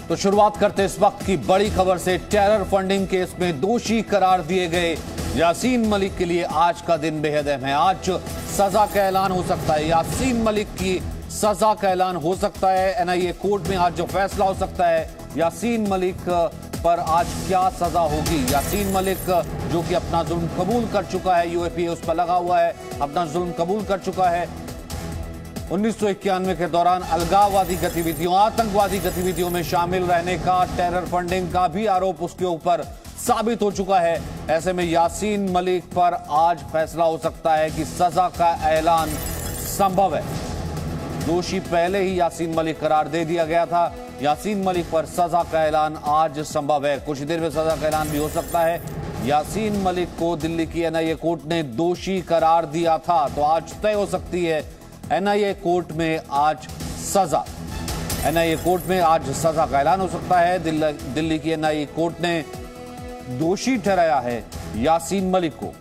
तो शुरुआत करते इस वक्त की बड़ी खबर से। टेरर फंडिंग केस में दोषी करार दिए गए यासीन मलिक के लिए आज का दिन बेहद अहम है। आज सजा का ऐलान हो सकता है। यासीन मलिक की सजा का ऐलान हो सकता है। एनआईए कोर्ट में आज जो फैसला हो सकता है यासीन मलिक पर आज क्या सजा होगी। यासीन मलिक जो कि अपना जुल्म कबूल कर चुका है, यूएपीए उस पर लगा हुआ है, अपना जुल्म कबूल कर चुका है। 1991 के दौरान अलगाववादी गतिविधियों, आतंकवादी गतिविधियों में शामिल रहने का, टेरर फंडिंग का भी आरोप उसके ऊपर साबित हो चुका है। ऐसे में यासीन मलिक पर आज फैसला हो सकता है कि सजा का ऐलान संभव है। दोषी पहले ही यासीन मलिक करार दे दिया गया था। यासीन मलिक पर सजा का ऐलान आज संभव है। कुछ देर में सजा का ऐलान भी हो सकता है। यासीन मलिक को दिल्ली की एनआईए कोर्ट ने दोषी करार दिया था, तो आज तय हो सकती है एनआईए कोर्ट में आज सजा। एनआईए कोर्ट में आज सजा का ऐलान हो सकता है। दिल्ली की एनआईए कोर्ट ने दोषी ठहराया है यासीन मलिक को।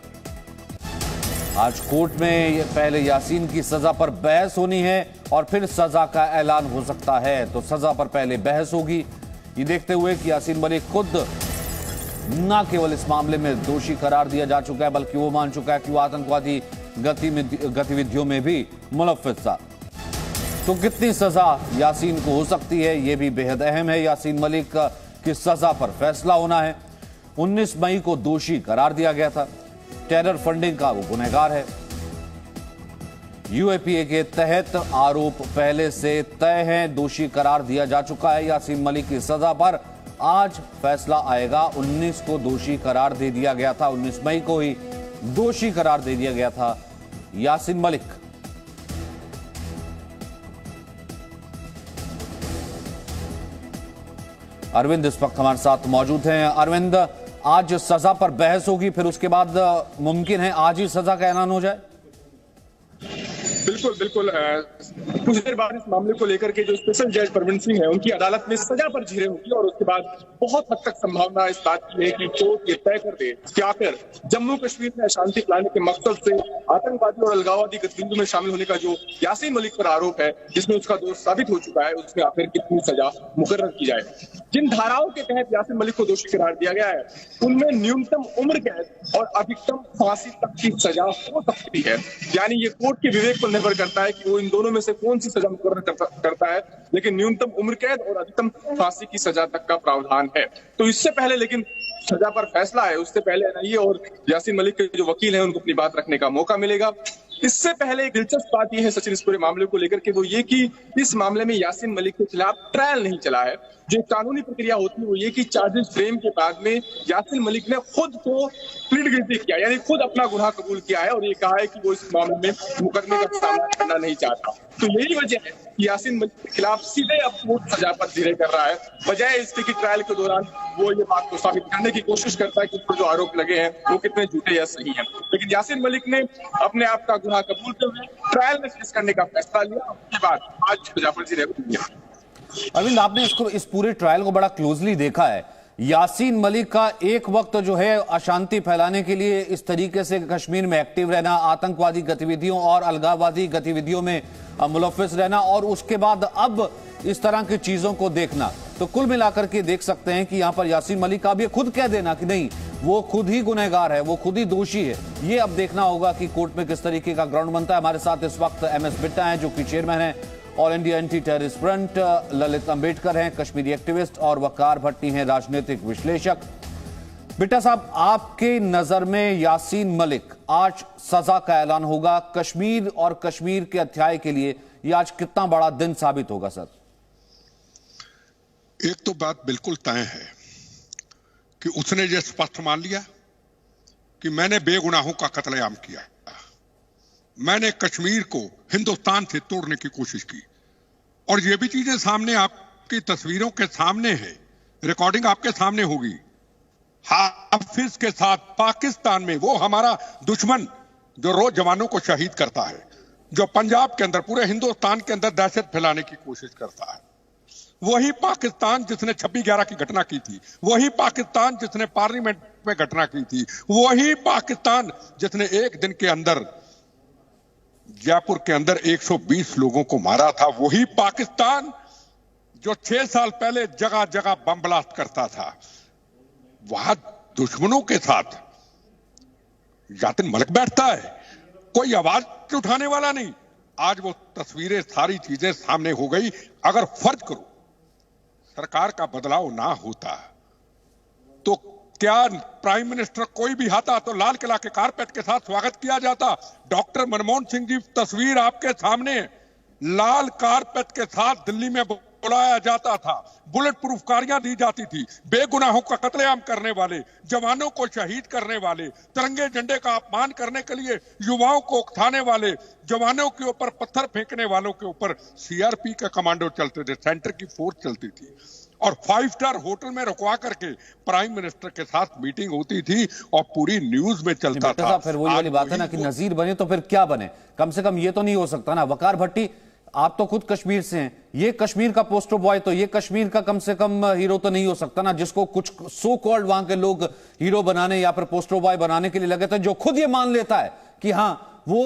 आज कोर्ट में पहले यासीन की सजा पर बहस होनी है और फिर सजा का ऐलान हो सकता है। तो सजा पर पहले बहस होगी, ये देखते हुए कि यासीन मलिक खुद न केवल इस मामले में दोषी करार दिया जा चुका है, बल्कि वो मान चुका है कि वो आतंकवादी गतिविधियों में भी मुलव्विस था। तो कितनी सजा यासीन को हो सकती है, यह भी बेहद अहम है। यासीन मलिक की सजा पर फैसला होना है। 19 मई को दोषी करार दिया गया था। टेरर फंडिंग का वो गुनहगार है। यूएपीए के तहत आरोप पहले से तय हैं। दोषी करार दिया जा चुका है। यासीन मलिक की सजा पर आज फैसला आएगा। 19 को दोषी करार दे दिया गया था। 19 मई को ही दोषी करार दे दिया गया था यासीन मलिक। अरविंद इस वक्त हमारे साथ मौजूद हैं। अरविंद, आज सजा पर बहस होगी, फिर उसके बाद मुमकिन है आज ही सजा का ऐलान हो जाए? बिल्कुल बिल्कुल। कुछ देर बाद इस मामले को लेकर के जो स्पेशल जज परवीन सिंह है उनकी अदालत में सजा पर झीरे होगी और उसके बाद बहुत हद तक संभावना इस बात की है कि कोर्ट ये तय कर दे कि आखिर जम्मू कश्मीर में अशांति फैलाने के मकसद से आतंकवादी और अलगाववादी गतिविधियों में शामिल होने का जो यासीन मलिक पर आरोप है, जिसमें उसका दोष साबित हो चुका है, उसमें आखिर कितनी सजा मुकर्रर की जाए। जिन धाराओं के तहत यासीन मलिक को दोषी करार दिया गया है उनमें न्यूनतम उम्र कैद और अधिकतम फांसी तक की सजा हो सकती है। यानी ये कोर्ट के विवेक पर निर्भर करता है कि वो इन दोनों में से कौन सी सजा मुकर्रर करता है, लेकिन न्यूनतम उम्र कैद और अधिकतम फांसी की सजा तक का प्रावधान है। तो इससे पहले लेकिन सजा पर फैसला है, उससे पहले एनआईए और यासीन मलिक के जो वकील हैं उनको अपनी बात रखने का मौका मिलेगा। इससे पहले एक दिलचस्प बात यह है सचिन इस पूरे मामले को लेकर के, वो ये कि इस मामले में यासीन मलिक के खिलाफ ट्रायल नहीं चला है। जो कानूनी प्रक्रिया होती है वो ये कि चार्जेस फ्रेम के बाद में यासीन मलिक ने खुद को प्लीड गिल्टी किया, यानी खुद अपना गुनाह कबूल किया है और ये कहा है कि वो इस मामले में मुकदमे का सामना करना नहीं चाहता। तो यही वजह है कि यासीन मलिक के खिलाफ सीधे अब कोर्ट सजा पर धीरे कर रहा है, बजाय इसके कि ट्रायल के दौरान वो ये बात को साबित करने की कोशिश करता है कि जो आरोप लगे हैं वो कितने झूठे या सही हैं। लेकिन यासीन मलिक ने अपने आप का गुनाह कबूलते हुए ट्रायल में फेस करने का फैसला लिया। उसके बाद आज सजा पर धीरे किया। अरविंद, आपने इस पूरे ट्रायल को बड़ा क्लोजली देखा है। यासीन मलिक का एक वक्त जो है अशांति फैलाने के लिए इस तरीके से कश्मीर में एक्टिव रहना, आतंकवादी गतिविधियों और अलगाववादी गतिविधियों में मुलव्विस रहना, और उसके बाद अब इस तरह की चीजों को देखना, तो कुल मिलाकर के देख सकते हैं कि यहां पर यासीन मलिक का भी खुद कह देना कि नहीं वो खुद ही गुनहगार है, वो खुद ही दोषी है। ये अब देखना होगा कि कोर्ट में किस तरीके का ग्राउंड बनता है। हमारे साथ इस वक्त एमएस बिट्टा हैं जो कि चेयरमैन है all India anti terrorist front, Lalit Ambedkar हैं कश्मीरी एक्टिविस्ट, और वकार भट्टी हैं राजनीतिक विश्लेषक। बिट्टा साहब, आपके नजर में यासीन मलिक आज सजा का ऐलान होगा कश्मीर और कश्मीर के अध्याय के लिए, ये आज कितना बड़ा दिन साबित होगा सर? एक तो बात बिल्कुल तय है कि उसने ये स्पष्ट मान लिया कि मैंने बेगुनाहों का कत्लेआम किया, मैंने कश्मीर को हिंदुस्तान से तोड़ने की कोशिश की। और ये भी चीजें सामने आपकी तस्वीरों के सामने है, रिकॉर्डिंग आपके सामने होगी। हाफिज के साथ पाकिस्तान में वो हमारा दुश्मन जो रोज जवानों को शहीद करता है, जो पंजाब के अंदर पूरे हिंदुस्तान के अंदर दहशत फैलाने की कोशिश करता है, वही पाकिस्तान जिसने 26/11 की घटना की थी, वही पाकिस्तान जिसने पार्लियामेंट में घटना की थी, वही पाकिस्तान जिसने एक दिन के अंदर जयपुर के अंदर 120 लोगों को मारा था, वही पाकिस्तान जो 6 साल पहले जगह जगह बम ब्लास्ट करता था, वहां दुश्मनों के साथ यासीन मलिक बैठता है, कोई आवाज उठाने वाला नहीं। आज वो तस्वीरें, सारी चीजें सामने हो गई। अगर फर्ज करो सरकार का बदलाव ना होता तो क्या प्राइम मिनिस्टर कोई भी आता तो लाल किला के कारपेट के साथ स्वागत किया जाता? डॉक्टर मनमोहन सिंह जी, तस्वीर आपके सामने, लाल कारपेट के साथ दिल्ली में बुलाया जाता था, बुलेट प्रूफ गाड़ियां दी जाती थी, बेगुनाहों का कत्लेआम करने वाले, जवानों को शहीद करने वाले, तिरंगे झंडे का अपमान करने के लिए युवाओं को उकसाने वाले, जवानों के ऊपर पत्थर फेंकने वालों के ऊपर सीआरपी का कमांडो चलते थे, सेंटर की फोर्स चलती थी, और 5 स्टार होटल में रुकवा करके प्राइम मिनिस्टर के साथ मीटिंग होती थी और पूरी न्यूज में चलता था। फिर वही वाली बात है ना कि नजीर बने तो फिर क्या बने? कम से कम ये तो नहीं हो सकता ना। वकार भट्टी, आप तो खुद कश्मीर से हैं, ये कश्मीर का पोस्टर बॉय, तो ये कश्मीर का कम से कम हीरो तो नहीं हो सकता ना, जिसको कुछ सो कॉल्ड वहां के लोग हीरो बनाने या फिर पोस्टर बॉय बनाने के लिए लगे थे, जो खुद ये मान लेता है कि हां वो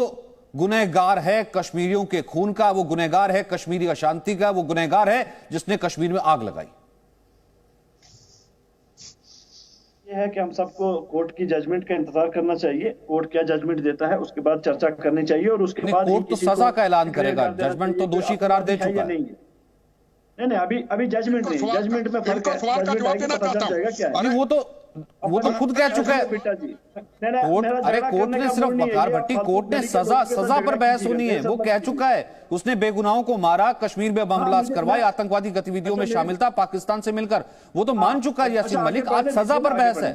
गुनहगार है कश्मीरियों के खून का, वो गुनहगार है कश्मीरी अशांति का, वो गुनहगार है जिसने कश्मीर में आग लगाई। है कि हम सबको कोर्ट की जजमेंट का इंतजार करना चाहिए। कोर्ट क्या जजमेंट देता है उसके बाद चर्चा करनी चाहिए, और उसके बाद कोर्ट तो सजा का ऐलान करेगा, जजमेंट तो दोषी करार दे चुका है। नहीं, अभी जजमेंट नहीं, जजमेंट में फर्क है। वो तो खुद कह चुका है बेटा जी। कोर्ट, अरे कोर्ट ने सिर्फ वकार भट्टी, कोर्ट ने सजा पर बहस होनी है, वो कह चुका है उसने बेगुनाहों को मारा, कश्मीर में बम ब्लास्ट करवाए, आतंकवादी गतिविधियों में शामिल था, पाकिस्तान से मिलकर, वो तो मान चुका है यासीन मलिक। आज सजा पर बहस है।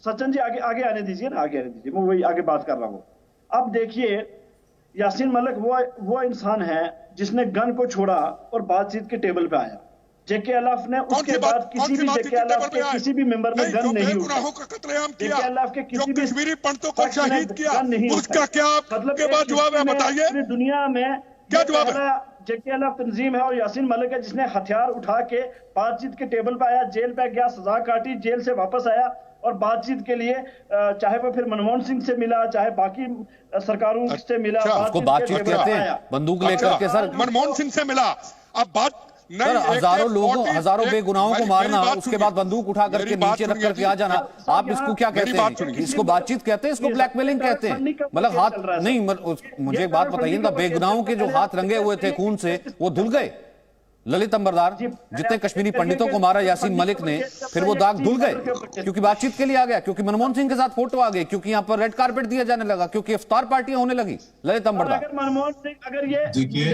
सचिन जी आगे आने दीजिए ना, आगे आने दीजिए, मैं वही आगे बात कर रहा हूँ। अब देखिए, यासीन मलिक वो इंसान है जिसने गन को छोड़ा और बातचीत के टेबल पे आया। जेके अलाफ ने उसके बाद किसी भी जेके अलाफ के किसी भी मेंबर में गन नहीं उठाया, जेके अलाफ के किसी भी कश्मीरी पंडितों को शहीद किया, उसका क्या मतलब के बाद जवाब है? बताइए दुनिया में क्या जवाब है? जेके अलाफ तंजीम है और यासीन मलिक है जिसने हथियार उठा के बातचीत के टेबल पे आया, जेल पे गया, सजा काटी, जेल से वापस आया और बातचीत के लिए, चाहे वो फिर मनमोहन सिंह से मिला, चाहे बाकी सरकारों से मिला, उसको बातचीत कहते हैं, बंदूक लेकर के। सर मनमोहन सिंह से मिला, अब बात सर, हजारों लोगों, हजारों बेगुनाहों को मारना, उसके बाद बंदूक उठा करके नीचे रख करके आ जाना, आप इसको क्या कहते हैं? इसको बातचीत कहते हैं, इसको ब्लैकमेलिंग कहते हैं। मतलब हाथ नहीं, मुझे एक बात बताइए ना, बेगुनाहों के जो हाथ रंगे हुए थे खून से, वो धुल गए? ललित अंबरदार, जितने कश्मीरी पंडितों को मारा यासीन मलिक ने, फिर वो दाग धुल गए क्योंकि बातचीत के लिए आ गया, क्योंकि मनमोहन सिंह के साथ फोटो आ गई, क्योंकि यहाँ पर रेड कारपेट दिया जाने लगा, क्योंकि इफ्तार पार्टियां होने लगी। ललित अंबरदार, मनमोहन सिंह, अगर ये देखिए,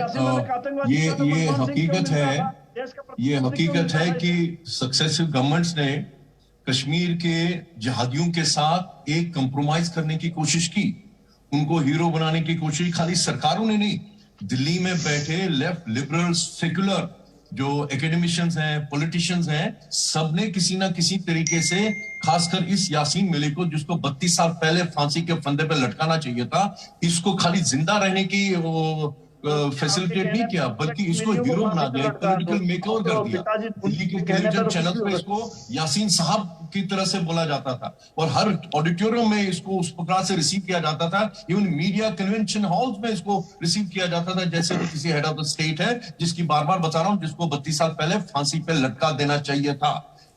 ये हकीकत है कि सक्सेसिव गवर्नमेंट्स ने कश्मीर के जिहादियों के साथ एक कंप्रोमाइज करने की कोशिश की, उनको हीरो बनाने की कोशिश खाली सरकारों ने नहीं, दिल्ली में बैठे लेफ्ट लिबरल सेक्युलर जो एकेडमिशियंस हैं, पॉलिटिशियंस हैं, सबने किसी ना किसी तरीके से, खासकर इस यासीन मलिक को जिसको 32 साल पहले फांसी के फंदे पे लटकाना चाहिए था, इसको खाली जिंदा रहने की फैसिलिटेट नहीं किया, बल्कि इसको हीरो बना दिया, पॉलिटिकल मेकओवर कर दिया। दिल्ली के टेलीविजन चैनल पे इसको यासीन साहब की तरह से बोला जाता था और हर ऑडिटोरियम में इसको उस प्रकार से रिसीव किया जाता था, इवन मीडिया कन्वेंशन हॉल्स में इसको रिसीव किया जाता था जैसे वो किसी हेड ऑफ द स्टेट है, जिसकी बार बार बता रहा हूं, जिसको 32 साल पहले फांसी पे लटका देना चाहिए था।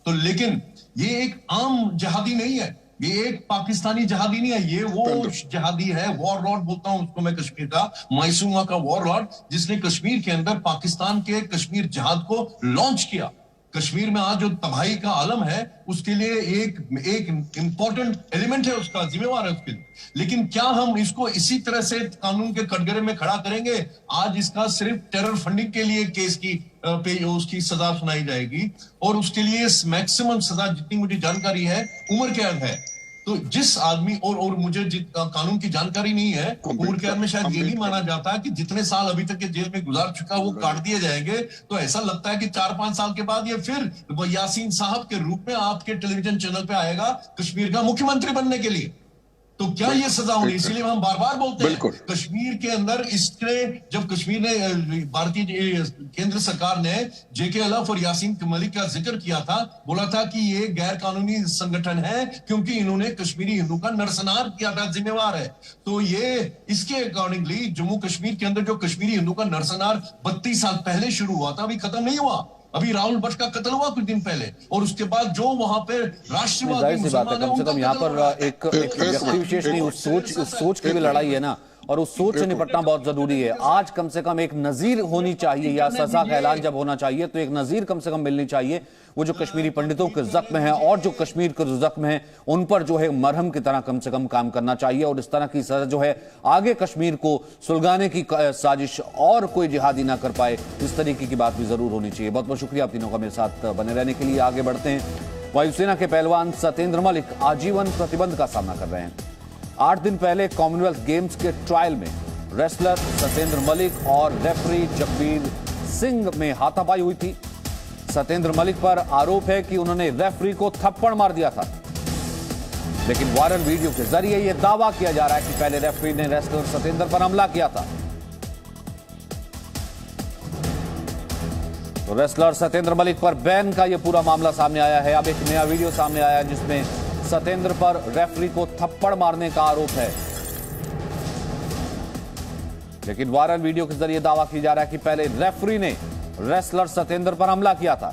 तो लेकिन ये एक आम जिहादी नहीं है, ये एक पाकिस्तानी जिहादी नहीं है, ये वो जिहादी है, वॉर लॉर्ड बोलता हूं उसको मैं कश्मीर का, मायसूमा का वॉर लॉर्ड, जिसने कश्मीर के अंदर पाकिस्तान के कश्मीर जिहाद को लॉन्च किया। कश्मीर में आज जो तबाही का आलम है उसके लिए एक इंपॉर्टेंट एलिमेंट है, उसका जिम्मेवार है उसके लिए। लेकिन क्या हम इसको इसी तरह से कानून के कटघरे में खड़ा करेंगे? आज इसका सिर्फ टेरर फंडिंग के लिए केस की उसकी सजा सुनाई जाएगी और उसके लिए मैक्सिमम सजा, जितनी मुझे जानकारी है, उम्र कैद है। तो जिस आदमी और मुझे कानून की जानकारी नहीं है, उम्र कैद में शायद ये भी माना जाता है कि जितने साल अभी तक के जेल में गुजार चुका वो काट दिए जाएंगे। तो ऐसा लगता है कि 4-5 साल के बाद ये फिर यासीन साहब के रूप में आपके टेलीविजन चैनल पे आएगा कश्मीर का मुख्यमंत्री बनने के लिए। तो क्या ये सजा होगी? इसलिए हम बार बार बोलते हैं बिल्कुल। कश्मीर के अंदर इसने, जब कश्मीर ने भारतीय केंद्र सरकार ने जेके अलफ और यासीन मलिक का जिक्र किया था, बोला था कि ये गैर कानूनी संगठन है क्योंकि इन्होंने कश्मीरी हिंदू का नरसंहार किया था, जिम्मेवार है। तो ये इसके अकॉर्डिंगली जम्मू कश्मीर के अंदर जो कश्मीरी हिंदू का नरसंहार 32 साल पहले शुरू हुआ था, अभी खत्म नहीं हुआ। अभी राहुल भट्ट का कत्ल हुआ कुछ दिन पहले, और उसके बाद जो वहां पे राष्ट्रवादी मुसलमान है, कम से कम यहाँ पर एक व्यक्ति विशेष नहीं, उस सोच की भी लड़ाई है ना, और उस सोच से निपटना बहुत जरूरी है। आज कम से कम एक नजीर होनी चाहिए, या सजा का ऐलान जब होना चाहिए तो एक नजीर कम से कम मिलनी चाहिए। वो जो कश्मीरी पंडितों के जख्म हैं और जो कश्मीर के जो जख्म हैं उन पर जो है मरहम की तरह कम से कम काम करना चाहिए, और इस तरह की सजा जो है आगे कश्मीर को सुलगाने की साजिश और कोई जिहादी ना कर पाए, इस तरीके की बात भी जरूर होनी चाहिए। बहुत बहुत शुक्रिया आप तीनों का मेरे साथ बने रहने के लिए। आगे बढ़ते हैं। वायुसेना के पहलवान सतेंद्र मलिक आजीवन प्रतिबंध का सामना कर रहे हैं। 8 दिन पहले कॉमनवेल्थ गेम्स के ट्रायल में रेसलर सतेंद्र मलिक और रेफरी जगबीर सिंह में हाथापाई हुई थी। सतेंद्र मलिक पर आरोप है कि उन्होंने रेफरी को थप्पड़ मार दिया था, लेकिन वायरल वीडियो के जरिए यह दावा किया जा रहा है कि पहले रेफरी ने रेसलर सतेंद्र पर हमला किया था। तो रेसलर सतेंद्र मलिक पर बैन का यह पूरा मामला सामने आया है। अब एक नया वीडियो सामने आया है जिसमें सतेंद्र पर रेफरी को थप्पड़ मारने का आरोप है, लेकिन वायरल वीडियो के जरिए दावा किया जा रहा है कि पहले रेफरी ने रेसलर सतेंद्र पर हमला किया था।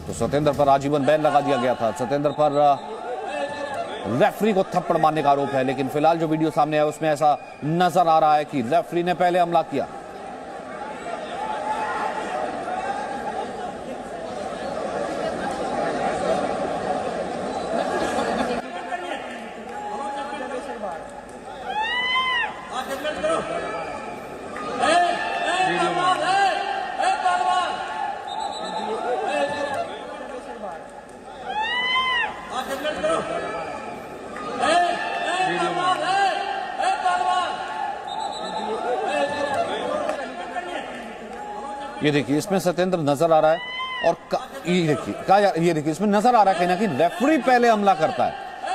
तो सतेंद्र पर आजीवन बैन लगा दिया गया था। सतेंद्र पर रेफरी को थप्पड़ मारने का आरोप है, लेकिन फिलहाल जो वीडियो सामने है उसमें ऐसा नजर आ रहा है कि रेफरी ने पहले हमला किया। ये देखिए इसमें सतेंद्र नजर आ रहा है, और ये देखिए इसमें नजर आ रहा है कहीं ना कहीं रेफरी पहले हमला करता है।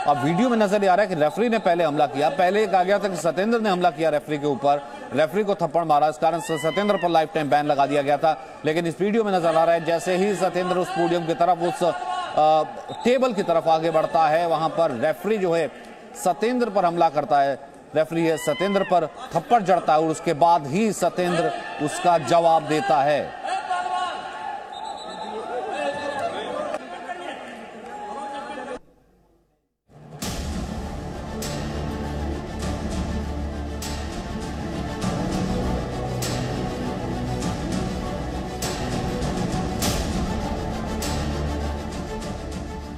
अब वीडियो में नजर आ रहा है कि रेफरी ने पहले हमला किया। पहले कहा गया था कि सतेंद्र ने हमला किया रेफरी के ऊपर, रेफरी को थप्पड़ मारा, इस कारण सतेंद्र पर लाइफ टाइम बैन लगा दिया गया था। लेकिन इस वीडियो में नजर आ रहा है जैसे ही सतेंद्र उस पोडियम की तरफ, उस टेबल की तरफ आगे बढ़ता है, वहां पर रेफरी जो है सतेंद्र पर हमला करता है। रेफरी है सतेंद्र पर थप्पड़ जड़ता है और उसके बाद ही सतेंद्र उसका जवाब देता है।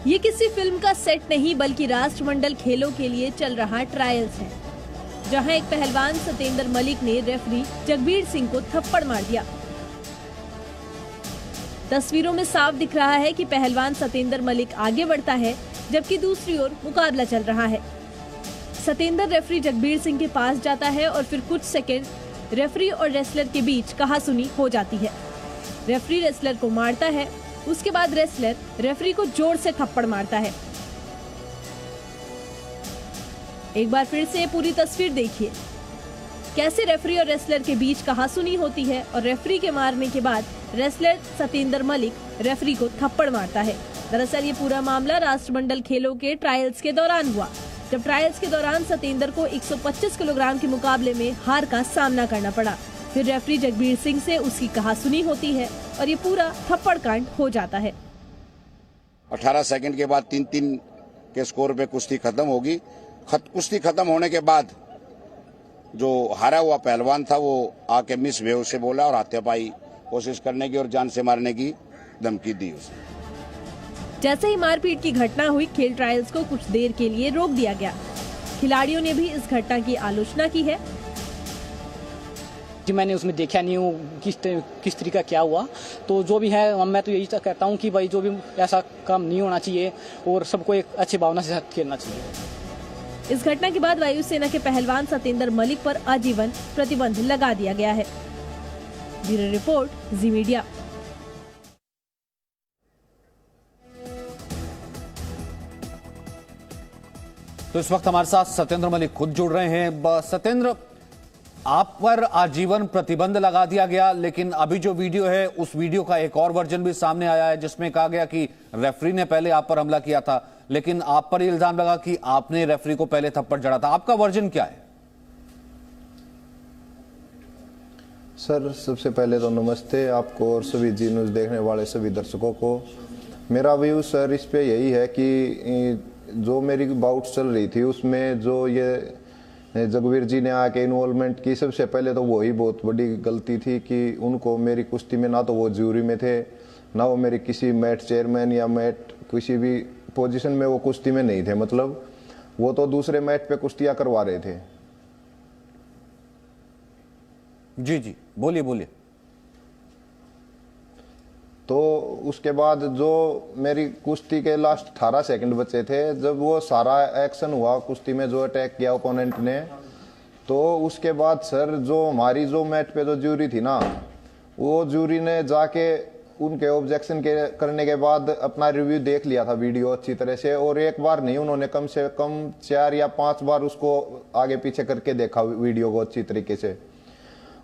ये किसी फिल्म का सेट नहीं बल्कि राष्ट्रमंडल खेलों के लिए चल रहा ट्रायल्स है, जहां एक पहलवान सतेंद्र मलिक ने रेफरी जगबीर सिंह को थप्पड़ मार दिया। तस्वीरों में साफ दिख रहा है कि पहलवान सतेंद्र मलिक आगे बढ़ता है, जबकि दूसरी ओर मुकाबला चल रहा है। सतेंद्र रेफरी जगबीर सिंह के पास जाता है और फिर कुछ सेकंड रेफरी और रेसलर के बीच कहासुनी हो जाती है। रेफरी रेसलर को मारता है, उसके बाद रेसलर रेफरी को जोर से थप्पड़ मारता है। एक बार फिर से पूरी तस्वीर देखिए, कैसे रेफरी और रेसलर के बीच कहासुनी होती है और रेफरी के मारने के बाद रेसलर सतेंद्र मलिक रेफरी को थप्पड़ मारता है। दरअसल ये पूरा मामला राष्ट्रमंडल खेलों के ट्रायल्स के दौरान हुआ, जब ट्रायल्स के दौरान सतेंद्र को 125 किलोग्राम के मुकाबले में हार का सामना करना पड़ा। फिर रेफरी जगबीर सिंह से उसकी कहासुनी होती है और ये पूरा थप्पड़ कांड हो जाता है। 18 सेकंड के बाद 3-3 के स्कोर पे कुश्ती खत्म होगी। कुश्ती खत्म होने के बाद जो हारा हुआ पहलवान था वो आके मिस वेव से बोला और हाथापाई कोशिश करने की और जान से मारने की धमकी दी उसे। जैसे ही मारपीट की घटना हुई, खेल ट्रायल्स को कुछ देर के लिए रोक दिया गया। खिलाड़ियों ने भी इस घटना की आलोचना की है। जी मैंने उसमें देखा नहीं हूँ किस तरीका क्या हुआ, तो जो भी है मैं तो यही कहता हूँ कि भाई जो भी ऐसा काम नहीं होना चाहिए और सबको एक अच्छी भावना से साथ खेलना चाहिए। इस घटना के बाद वायुसेना के पहलवान सतेंद्र मलिक पर आजीवन प्रतिबंध लगा दिया गया है। ब्यूरो रिपोर्ट, जी मीडिया। तो इस वक्त हमारे साथ सत्येंद्र मलिक खुद जुड़ रहे हैं। सत्येंद्र, आप पर आजीवन प्रतिबंध लगा दिया गया, लेकिन अभी जो वीडियो है उस वीडियो का एक और वर्जन भी सामने आया है जिसमें कहा गया कि रेफरी ने पहले आप पर हमला किया था, लेकिन आप पर इल्जाम लगा कि आपने रेफरी को पहले थप्पड़ जड़ा था। आपका वर्जन क्या है? सर, सबसे पहले तो नमस्ते आपको और सभी जी न्यूज़ देखने वाले सभी दर्शकों को। मेरा व्यू सर इस पे यही है कि जो मेरी बाउट चल रही थी उसमें जो ये जगवीर जी ने आके इन्वॉल्वमेंट की, सबसे पहले तो वही बहुत बड़ी गलती थी कि उनको मेरी कुश्ती में ना तो वो ज्यूरी में थे, ना वो मेरी किसी मैट चेयरमैन या मैट किसी भी पोजीशन में वो कुश्ती में नहीं थे। मतलब वो तो दूसरे मैट पे कुश्तियां करवा रहे थे। जी जी, बोलिए बोलिए। तो उसके बाद जो मेरी कुश्ती के लास्ट 18 सेकंड बचे थे, जब वो सारा एक्शन हुआ कुश्ती में, जो अटैक किया ओपोनेंट ने, तो उसके बाद सर जो हमारी जो मैच पे जो ज्यूरी थी ना, वो ज्यूरी ने जाके उनके ऑब्जेक्शन के करने के बाद अपना रिव्यू देख लिया था वीडियो अच्छी तरह से, और एक बार नहीं, उन्होंने कम से कम 4 या 5 बार उसको आगे पीछे करके देखा वीडियो को अच्छी तरीके से।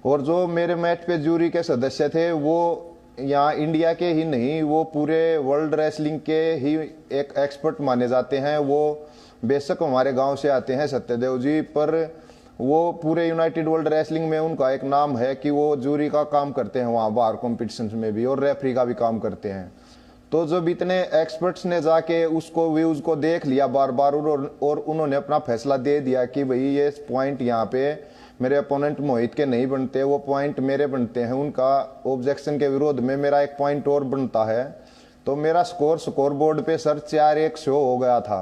और जो मेरे मैच पे ज्यूरी के सदस्य थे वो यहाँ इंडिया के ही नहीं, वो पूरे वर्ल्ड रेसलिंग के ही एक एक्सपर्ट माने जाते हैं। वो बेशक हमारे गांव से आते हैं सत्यदेव जी, पर वो पूरे यूनाइटेड वर्ल्ड रेसलिंग में उनका एक नाम है कि वो ज्यूरी का काम करते हैं वहाँ बाहर कॉम्पिटिशन्स में भी, और रेफरी का भी काम करते हैं। तो जब इतने एक्सपर्ट्स ने जाके उसको व्यूज को देख लिया बार बार और उन्होंने अपना फैसला दे दिया कि भाई ये पॉइंट यहाँ पे मेरे अपोनेंट मोहित के नहीं बनते, वो पॉइंट मेरे बनते हैं, उनका ऑब्जेक्शन के विरोध में मेरा एक पॉइंट और बनता है, तो मेरा स्कोर बोर्ड पे सर 4-1 शो हो गया था।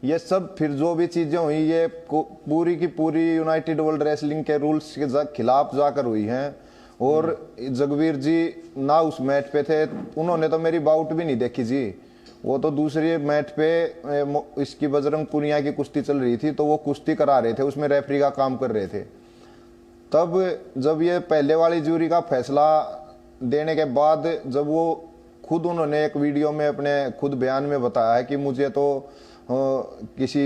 ये सब फिर जो भी चीजें हुई ये पूरी की पूरी यूनाइटेड वर्ल्ड रेसलिंग के रूल्स के खिलाफ जाकर हुई हैं। और जगवीर जी ना उस मैच पे थे, उन्होंने तो मेरी बाउट भी नहीं देखी जी, वो तो दूसरी मैच पे इसकी बजरंग पुनिया की कुश्ती चल रही थी, तो वो कुश्ती करा रहे थे, उसमें रेफरी का काम कर रहे थे। तब जब ये पहले वाली ज्यूरी का फैसला देने के बाद जब वो खुद उन्होंने एक वीडियो में अपने खुद बयान में बताया है कि मुझे तो किसी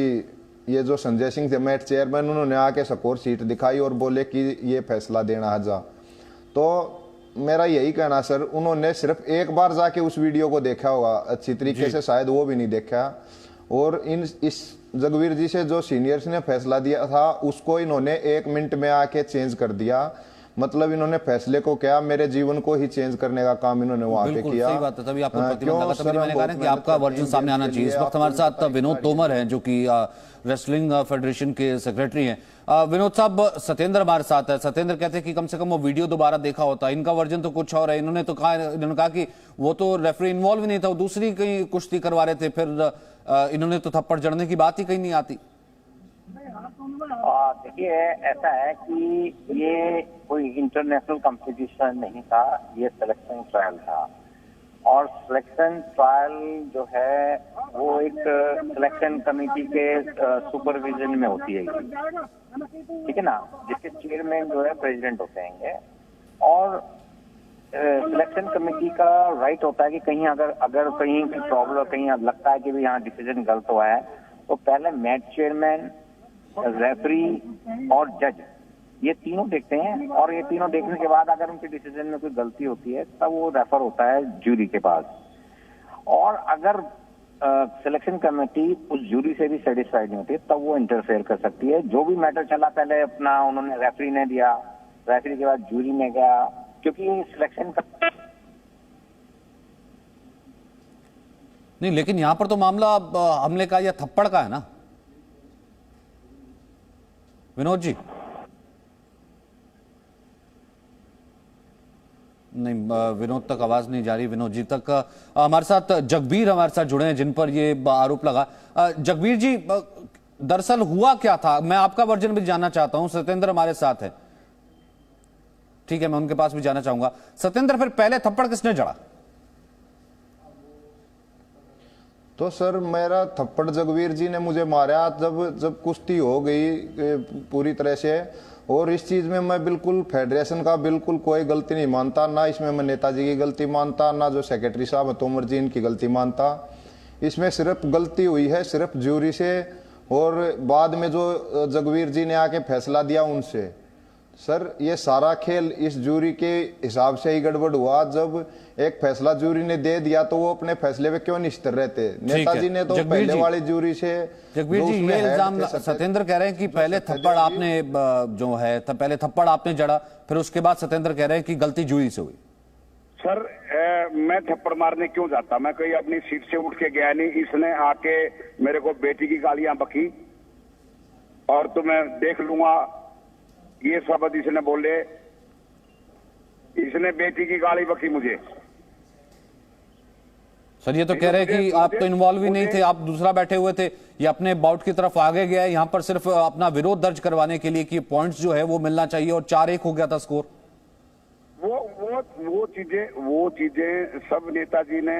ये जो संजय सिंह थे मैच चेयरमैन, उन्होंने आके स्कोर शीट दिखाई और बोले कि ये फैसला देना है जा, तो मेरा यही कहना सर, उन्होंने सिर्फ एक बार जाके उस वीडियो को देखा होगा अच्छी तरीके से, शायद वो भी नहीं देखा। और इस जगवीर जी से जो सीनियर्स ने फैसला दिया था उसको इन्होंने 1 मिनट में आके चेंज कर दिया। मतलब इन्होंने फैसले को क्या, मेरे जीवन को ही चेंज करने का काम इन्होंने वहां पे किया। सही बात है, तभी आपको प्रतिबंध लगा, तभी मैंने कहा कि आपका वर्जन सामने आना चाहिए। इस वक्त हमारे साथ विनोद तोमर हैं जो कि रेसलिंग फेडरेशन के सेक्रेटरी हैं। विनोद साहब, सत्येंद्र हमारे साथ है। सत्येंद्र कहते हैं कि कम से कम वो वीडियो दोबारा देखा होता। इनका वर्जन तो कुछ और है। इन्होंने कहा कि वो तो रेफरी इन्वॉल्व नहीं था, वो दूसरी कहीं कुश्ती करवा रहे थे, फिर इन्होंने तो थप्पड़ जड़ने की बात ही कहीं नहीं आती। देखिए, ऐसा है कि ये कोई इंटरनेशनल कंपटीशन नहीं था, ये सिलेक्शन ट्रायल था। और सिलेक्शन ट्रायल जो है वो एक सिलेक्शन कमेटी के सुपरविजन में होती है, ठीक है ना, जिसके चेयरमैन जो है प्रेसिडेंट होते हैं। और सिलेक्शन कमेटी का राइट होता है कि कहीं अगर कहीं की प्रॉब्लम, कहीं लगता है कि भी यहाँ डिसीजन गलत हुआ है, तो पहले मैच चेयरमैन, रेफरी और जज ये तीनों देखते हैं, और ये तीनों देखने के बाद अगर उनके डिसीजन में कोई गलती होती है तब वो रेफर होता है ज्यूरी के पास। और अगर सिलेक्शन कमेटी उस ज्यूरी से भी सेटिस्फाइड नहीं होती तब वो इंटरफेयर कर सकती है। जो भी मैटर चला पहले अपना उन्होंने रेफरी ने दिया, रेफरी के बाद ज्यूरी में गया, क्योंकि सिलेक्शन का नहीं, लेकिन यहां पर तो मामला हमले का या थप्पड़ का है ना विनोद जी? नहीं, विनोद तक आवाज नहीं जा रही। विनोद जी तक हमारे साथ जगबीर हमारे साथ जुड़े हैं जिन पर ये आरोप लगा। जगबीर जी, दरअसल हुआ क्या था, मैं आपका वर्जन भी जानना चाहता हूं। सत्येंद्र हमारे साथ है, ठीक है, मैं उनके पास भी जाना चाहूंगा। सत्येंद्र, फिर पहले थप्पड़ किसने जड़ा? तो सर मेरा थप्पड़ जगवीर जी ने मुझे मारा जब कुश्ती हो गई पूरी तरह से। और इस चीज में मैं बिल्कुल फेडरेशन का बिल्कुल कोई गलती नहीं मानता, ना इसमें मैं नेताजी की गलती मानता, ना जो सेक्रेटरी साहब तोमर जी इनकी गलती मानता। इसमें सिर्फ गलती हुई है सिर्फ ज्यूरी से, और बाद में जो जगवीर जी ने आके फैसला दिया उनसे। सर ये सारा खेल इस जूरी के हिसाब से ही गड़बड़ हुआ। जब एक फैसला जूरी ने दे दिया तो वो अपने फैसले पे क्यों निश्चित रहते? नेताजी ने तो पहले वाली जूरी से। जगबीर जी, ये इल्जाम सत्येंद्र कह रहे हैं कि पहले थप्पड़ आपने जो है पहले थप्पड़ आपने जड़ा, फिर उसके बाद सत्येंद्र कह रहे हैं कि गलती जूरी से हुई। सर मैं थप्पड़ मारने क्यों जाता? मैं कहीं अपनी सीट से उठ के गया नहीं। इसने आके मेरे को बेटी की गालियां बकी और तो मैं देख लूंगा ये शब्द इसने बोले। इसने बेटी की गाली बकी मुझे। सर ये तो कह रहे हैं कि आप तो इन्वॉल्व ही नहीं थे, आप दूसरा बैठे हुए थे। ये अपने बाउट की तरफ आगे गया है, यहाँ पर सिर्फ अपना विरोध दर्ज करवाने के लिए कि पॉइंट्स जो है वो मिलना चाहिए, और 4-1 हो गया था स्कोर। वो चीजें सब नेताजी ने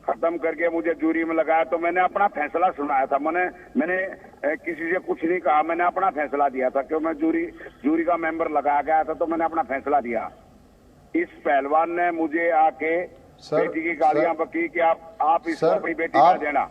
खत्म करके मुझे जूरी में लगाया। तो मैंने अपना फैसला सुनाया था। मैंने किसी से कुछ नहीं कहा, मैंने अपना फैसला दिया था। क्यों? मैं जूरी का मेंबर लगाया गया था तो मैंने अपना फैसला दिया। इस पहलवान ने मुझे आके बेटी की गालियां बकी कि आप इसको अपनी बेटी का देना।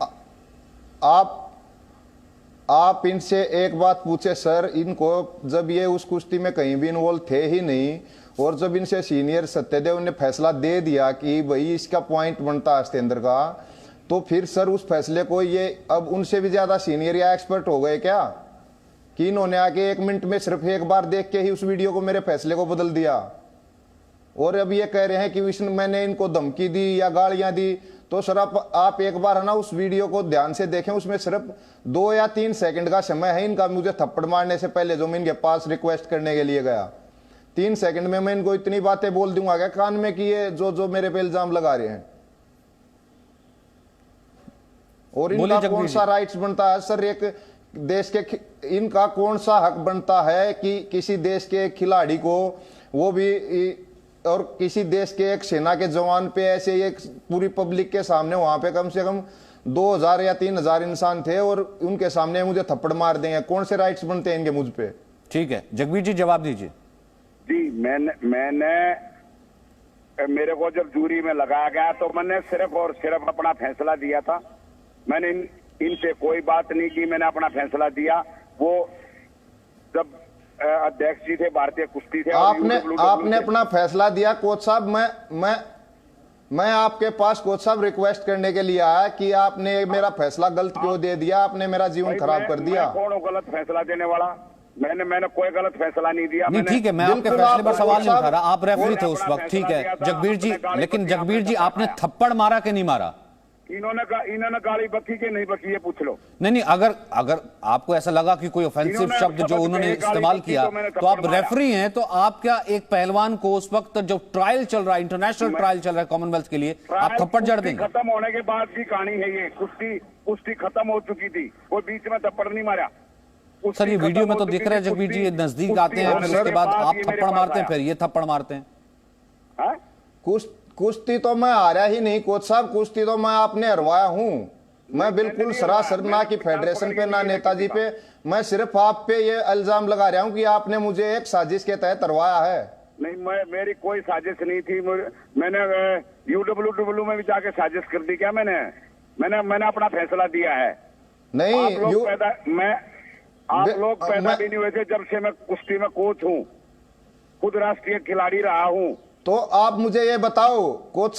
आप इनसे एक बात पूछे सर, इनको जब ये उस कुश्ती में कहीं भी इन्वॉल्व थे ही नहीं, और जब इनसे सीनियर सत्यदेव ने फैसला दे दिया कि भाई इसका पॉइंट बनता है सत्येंद्र का, तो फिर सर उस फैसले को ये अब उनसे भी ज्यादा सीनियर या एक्सपर्ट हो गए क्या कि इन्होंने आके 1 मिनट में सिर्फ एक बार देख के ही उस वीडियो को, मेरे फैसले को बदल दिया। और अब ये कह रहे हैं कि मैंने इनको धमकी दी या गालियां दी। तो सर आप एक बार है ना उस वीडियो को ध्यान से देखें, उसमें सिर्फ 2 या 3 सेकंड का समय है इनका मुझे थप्पड़ मारने से पहले, जो मैं इनके पास रिक्वेस्ट करने के लिए गया। 3 सेकंड में मैं इनको इतनी बातें बोल दूंगा क्या कान में कि ये जो मेरे पे इल्जाम लगा रहे हैं। और इनका कौन सा राइट्स बनता है सर? एक देश के इनका कौन सा हक बनता है कि किसी देश के खिलाड़ी को, वो भी और किसी देश के एक सेना के जवान पे ऐसे एक पूरी पब्लिक के सामने, वहां पे कम से कम 2000 या 3000 इंसान थे और उनके सामने मुझे थप्पड़ मार देंगे? कौन से राइट्स बनते हैं इनके मुझ पे? ठीक है जगबीर जी जवाब दीजिए। जी मैंने मेरे को जब जूरी में लगाया गया तो मैंने सिर्फ और सिर्फ अपना फैसला दिया था। मैंने इनसे कोई बात नहीं की, मैंने अपना फैसला दिया। वो जब अध्यक्ष जी थे, भारतीय कुश्ती थे, आपने अपना फैसला दिया। कोच साहब मैं आपके पास कोच साहब रिक्वेस्ट करने के लिए आया कि आपने मेरा फैसला गलत क्यों दे दिया? आपने मेरा जीवन खराब कर दिया। कौन गलत फैसला देने वाला? मैंने कोई गलत फैसला नहीं दिया। नहीं ठीक है, मैं आपके फैसले पर सवाल नहीं उठा रहा, आप रेफरी थे उस वक्त। ठीक है जगबीर जी, लेकिन जगबीर जी आपने थप्पड़ मारा कि नहीं मारा? इन्होंने गाली बकी के नहीं बकी, ये पूछ लो। नहीं अगर आपको ऐसा लगा कि कोई ऑफेंसिव शब्द जो उन्होंने इस्तेमाल किया, तो आप रेफरी हैं, तो आप क्या एक पहलवान को उस वक्त जो ट्रायल चल रहा है, इंटरनेशनल ट्रायल चल रहा है कॉमनवेल्थ के लिए, आप थप्पड़ जड़ देंगे? खत्म होने के बाद की कहानी है ये। कुश्ती खत्म हो चुकी थी, कोई बीच में थप्पड़ नहीं मारा। सर ये वीडियो में तो दिख रहा है जगबीर जी, नजदीक आते हैं फिर उसके बाद आप थप्पड़ मारते हैं, फिर ये थप्पड़ मारते हैं। कुश्ती तो मैं हारा ही नहीं कोच साहब, कुश्ती तो मैं आपने हरवाया हूं। मैं बिल्कुल सरासर ना कि फेडरेशन पे ना नेताजी पे, मैं सिर्फ आप पे ये इल्जाम लगा रहा हूं कि आपने मुझे एक साजिश के तहत हरवाया है। नहीं मेरी कोई साजिश नहीं थी। मैंने UWW में भी जाके साजिश कर दी क्या? मैंने अपना फैसला दिया है। नहीं आप लोग पैदा भी नहीं हुए थे जब से मैं कुश्ती में कोच हूँ, खुद राष्ट्रीय खिलाड़ी रहा हूँ। तो आप मुझे ये बताओ कोच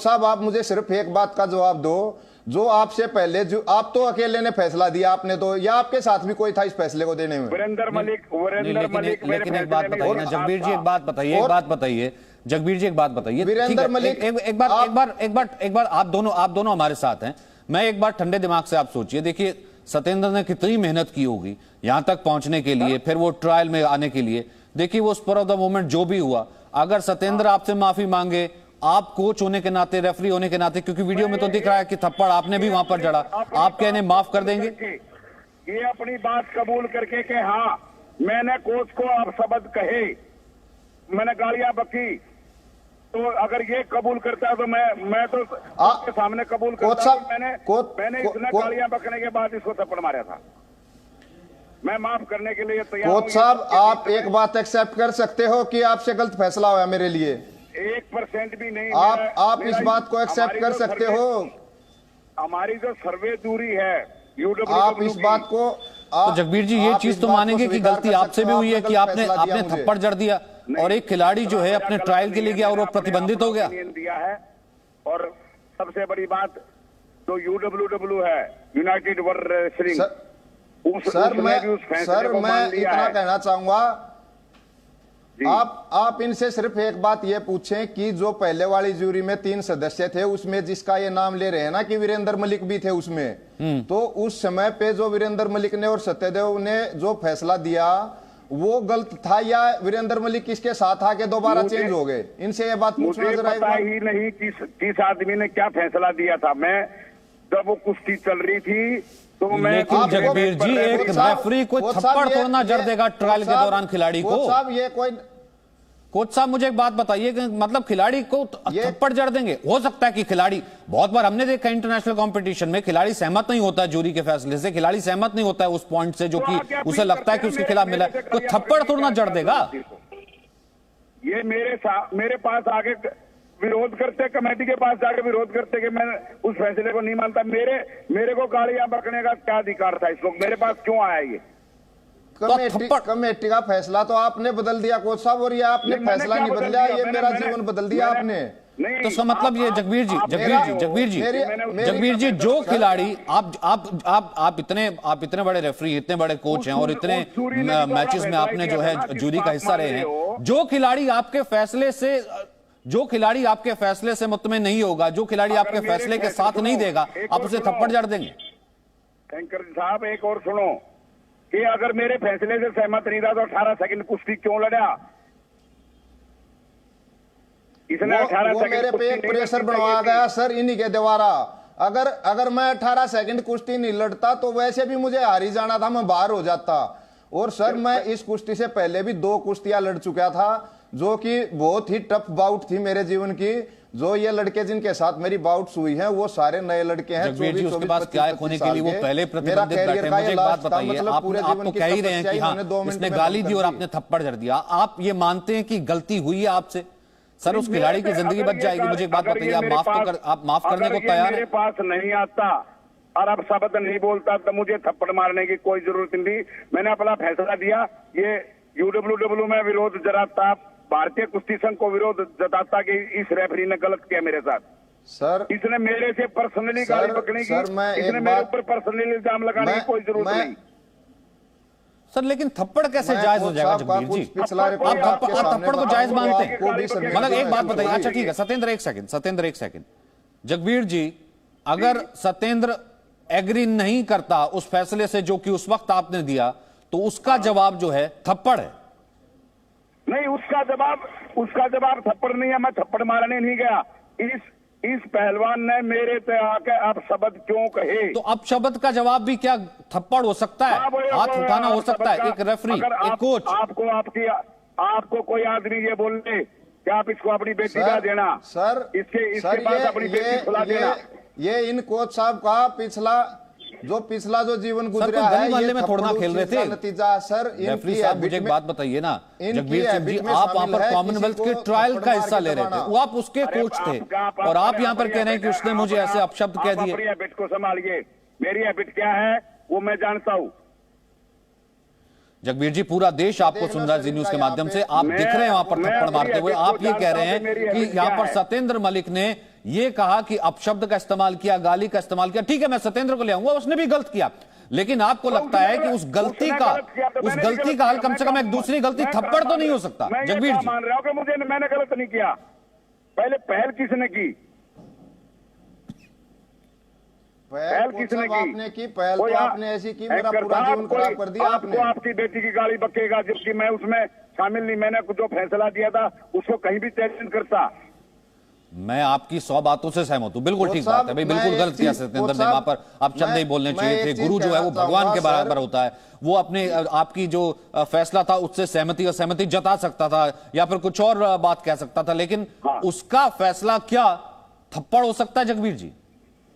साहब आप मुझे सिर्फ एक बात का जवाब दो, जो आपसे पहले जो आप तो अकेले ने फैसला दिया आपने तो, या आपके साथ भी कोई था इस फैसले को देने में? वीरेंद्र मलिक लेकिन एक बात बताइए ना जगबीर जी, एक बात बताइए जगबीर जी, एक बात बताइए। वीरेंद्र मलिक एक बार आप दोनों हमारे साथ हैं। मैं एक बार ठंडे दिमाग से आप सोचिए, देखिए सत्येंद्र ने कितनी मेहनत की होगी यहां तक पहुंचने के लिए, फिर वो ट्रायल में आने के लिए। देखिए वो स्पर ऑफ द मोमेंट जो भी हुआ, अगर सत्येंद्र आपसे माफी मांगे, आप कोच होने के नाते, रेफरी होने के नाते, क्योंकि वीडियो में तो दिख रहा है कि थप्पड़ आपने भी वहां पर जड़ा, आप क्या इन्हें माफ कर देंगे? ये अपनी बात कबूल करके कि हाँ मैंने कोच को आप शब्द कहे, मैंने गालियां बकी, तो अगर ये कबूल करता है तो मैं तो आपके सामने कबूल करता हूं। मैंने इतना गालियां बकने के बाद इसको थप्पड़ मारा था। मैं माफ करने के लिए तैयार हूं। कोच साहब आप एक बात एक्सेप्ट कर सकते हो कि आपसे गलत फैसला हुआ मेरे लिए? 1% भी नहीं। आप इस बात को एक्सेप्ट कर सकते हो? हमारी जो सर्वे दूरी है आप इस बात को तो जगबीर जी ये चीज तो मानेंगे कि गलती आपसे भी हुई है कि आपने थप्पड़ जड़ दिया और एक खिलाड़ी जो है अपने ट्रायल के लिए गया और वो प्रतिबंधित हो गया दिया है। और सबसे बड़ी बात तो UWW है, यूनाइटेड वर्ल्ड रेसलिंग, सर मैं इतना कहना चाहूंगा, आप इनसे सिर्फ एक बात ये पूछें कि जो पहले वाली जूरी में 3 सदस्य थे उसमें जिसका ये नाम ले रहे हैं ना कि वीरेंद्र मलिक भी थे उसमें, तो उस समय पे जो वीरेंद्र मलिक ने और सत्यदेव ने जो फैसला दिया वो गलत था या वीरेंद्र मलिक किसके साथ आके दोबारा चेंज हो गए? इनसे ये बात पूछना जरा। पता ही नहीं किस आदमी ने क्या फैसला दिया था। मैं जब वो कुश्ती चल रही थी तो मैं, लेकिन जगबीर जी एक रेफरी को थप्पड़ तोड़ना जड़ देगा ट्रायल के दौरान खिलाड़ी को? कोच साहब मुझे एक बात बताइए कि मतलब खिलाड़ी को थप्पड़ जड़ देंगे? हो सकता है कि खिलाड़ी, बहुत बार हमने देखा इंटरनेशनल कंपटीशन में खिलाड़ी सहमत नहीं होता है जूरी के फैसले से, खिलाड़ी सहमत नहीं होता है उस पॉइंट से जो कि उसे लगता है कि उसके खिलाफ मिला है, तो थप्पड़ तोड़ना जड़ देगा? ये मेरे पास आगे विरोध करते, कमेटी के पास जाकर विरोध करते कि मैं उस फैसले को नहीं मानता। मेरे को गालियां बकने का क्या अधिकार था? इस वक्त मेरे पास क्यों आया ये? कमेटी का फैसला तो आपने बदल दिया कोच साहब, और ये आपने फैसला नहीं बदला, ये मेरा जीवन बदल दिया आपने। तो इसका मतलब ये जगबीर जी जो खिलाड़ी आप इतने बड़े रेफरी, इतने बड़े कोच हैं और इतने मैचेस में आपने जो है जूरी का हिस्सा रहे हैं, जो खिलाड़ी आपके फैसले से मुतमिन नहीं होगा, जो खिलाड़ी आपके फैसले के साथ नहीं देगा, आप उसे थप्पड़ जड़ देंगे? एंकर साहब एक और सुनो कि अगर मेरे फैसले से सहमत नहीं था तो 18 सेकंड कुश्ती क्यों लड़ा? इसने 18 सेकंड मेरे पे एक प्रेशर बनवाया गया सर इन्हीं के द्वारा। अगर मैं 18 सेकंड कुश्ती नहीं लड़ता तो वैसे भी मुझे हार ही जाना था, मैं बाहर हो जाता। और सर मैं इस कुश्ती से पहले भी 2 कुश्तियां लड़ चुका था जो कि बहुत ही टफ बाउट थी मेरे जीवन की। जो ये लड़के जिनके साथ मेरी बाउट्स हुई हैं वो सारे नए लड़के हैं। उसके पास क्या होने के लिए वो पहले प्रतिबंधित बैठे। मुझे एक बात बताइए, आप तो कह ही रहे हैं कि हाँ इसने गाली दी और आपने थप्पड़ जड़ दिया, आप ये मानते हैं कि गलती हुई है आपसे? सर उस खिलाड़ी की जिंदगी बच जाएगी। मुझे एक बात बताइए, आप माफ करने को तैयार हैं? मेरे पास नहीं आता और अब शब्द नहीं बोलता तो मुझे थप्पड़ मारने की कोई जरूरत नहीं। मैंने अपना फैसला दिया। ये UWW में विरोध जताता, भारतीय कुश्ती संघ को विरोध जताता कि इस रेफरी ने गलत किया मेरे साथ। सर इसने मेरे से पर्सनली गाली बकने की, इसने मेरे ऊपर पर्सनली इल्जाम लगाने की कोई जरूरत नहीं। सर लेकिन थप्पड़ कैसे जायज हो जाएगा जगबीर जी? आप थप्पड़ को जायज मानते हैं? मतलब एक बात बताइए, अच्छा ठीक है सत्येंद्र एक सेकंड। जगबीर जी अगर सत्येंद्र एग्री नहीं करता उस फैसले से जो कि उस वक्त आपने दिया, तो उसका जवाब जो है थप्पड़ है? नहीं, उसका जवाब थप्पड़ नहीं है। मैं थप्पड़ मारने नहीं गया। इस पहलवान ने मेरे पे आके आप शब्द क्यों कहे? तो अब शब्द का जवाब भी क्या थप्पड़ हो सकता है? हाथ उठाना हो सकता है? एक रेफरी, एक कोच, आपको कोई आदमी ये बोले कि आप इसको अपनी बेटी का देना, सर इसके पास अपनी बेटी खिला देना। ये इन कोच साहब का पिछला जो जीवन गुजरा है, ये में थोड़ा खेल रहे थे नतीजा सर। रेफरी साहब मुझे एक बात बताइए ना जगबीर सिंह जी, आप वहां पर कॉमनवेल्थ के ट्रायल का हिस्सा ले रहे थे, वो आप उसके कोच थे और आप यहाँ पर कह रहे हैं कि उसने मुझे ऐसे अपशब्द कह दिए। अपनी हैबिट को संभालिए। मेरी हैबिट क्या है वो मैं जानता हूँ। जगबीर जी पूरा देश आपको सुन रहा है जी न्यूज के माध्यम से, आप दिख रहे हैं वहां पर थप्पड़ मारते हुए। आप ये कह रहे हैं कि यहाँ पर सत्येंद्र मलिक ने ये कहा कि अपशब्द का इस्तेमाल किया, गाली का इस्तेमाल किया। ठीक है मैं सत्येंद्र को ले आऊंगा, उसने भी गलत किया, लेकिन आपको लगता है कि उस गलती का हल कम से कम एक दूसरी गलती थप्पड़ तो नहीं हो सकता? जगबीर जी मान रहा हूं कि मैंने गलत नहीं किया। पहले पहल किसने की? पहल किसने की? पहल तो आपने ऐसी की, मेरा पूरा जीवन खराब कर दिया आपने। आपकी बेटी की गाली बकेगा जबकि मैं उसमें शामिल नहीं। मैंने जो फैसला दिया था उसको कहीं भी चैलेंज करता। मैं आपकी 100 बातों से सहमत हूं, बिल्कुल ठीक बात है भाई, बिल्कुल गलत किया सत्येंद्र ने वहां पर। आप चंद ही बोलने चाहिए थे। गुरु जो है वो भगवान के बराबर होता है, वो अपने आपकी जो फैसला था उससे सहमति जता सकता था या फिर कुछ और बात कह सकता था, लेकिन उसका फैसला क्या थप्पड़ हो सकता है जगबीर जी?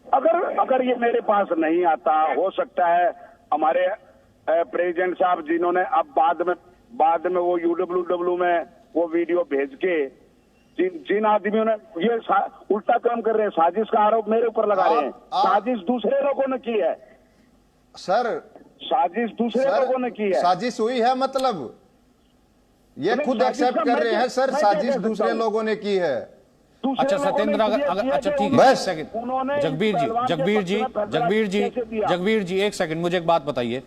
अगर ये मेरे पास नहीं आता, हो सकता है हमारे प्रेसिडेंट साहब जिन्होंने अब बाद में वो UWW में वो वीडियो भेज के जिन आदमियों ने ये उल्टा काम कर रहे हैं, साजिश का आरोप मेरे ऊपर लगा रहे हैं। साजिश दूसरे लोगों ने की है। सर साजिश दूसरे लोगों ने की है। साजिश हुई है, मतलब ये खुद एक्सेप्ट कर रहे हैं सर, साजिश दूसरे लोगों ने की है। अच्छा सत्येंद्र, अगर अच्छा ठीक है, बस जगबीर जी एक सेकंड, मुझे एक बात बताइए।